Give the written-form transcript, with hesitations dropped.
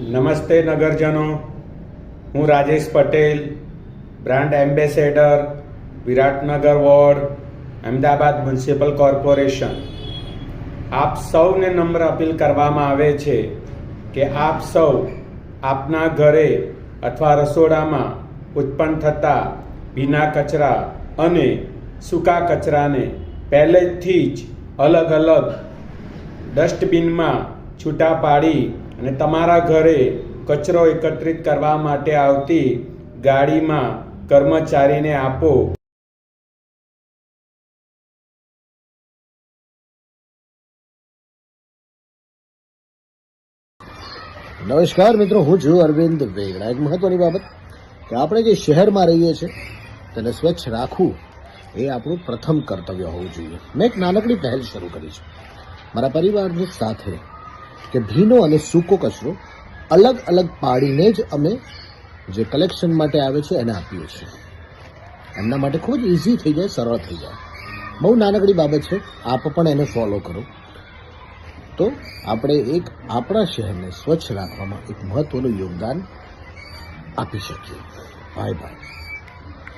નમસ્તે નગરજનો, હું Rajesh Patel, brand ambassador, Viratnagar ward, Ahmedabad municipal corporation. આપ સૌને નમ્ર અપીલ કરવામાં આવે છે કે આપ સૌ આપના ઘરે અથવા રસોડામાં ઉત્પન્ન થતા ભીના કચરા અને સૂકા કચરાને પહેલેથી જ અલગ અલગ ડસ્ટબિનમાં છૂટા પાડી અને તમારા ઘરે કચરો એકત્રિત કરવા માટે આવતી ગાડીમાં કર્મચારીને આપો. નમસ્કાર મિત્રો, હું છું અરવિંદ વેગડા. એક મહત્વની બાબત કે આપણે જે શહેરમાં રહીએ છીએ તેને સ્વચ્છ રાખવું એ આપણું પ્રથમ કર્તવ્ય હોવું જોઈએ. મેં એક નાનકડી પહેલ શરૂ કરી છે મારા પરિવારની સાથે કે ભીનો અને સૂકો કચરો અલગ અલગ પાડીને જ અમે જે કલેક્શન માટે આવે છે એને આપીએ છીએ. એમના માટે ખૂબ જ ઇઝી થઈ જાય, સરળ થઈ જાય. બહુ નાનકડી બાબત છે, આપ પણ એને ફોલો કરો તો આપણે એક આપણા શહેરને સ્વચ્છ રાખવામાં એક મહત્વનું યોગદાન આપી શકીએ. Bye bye.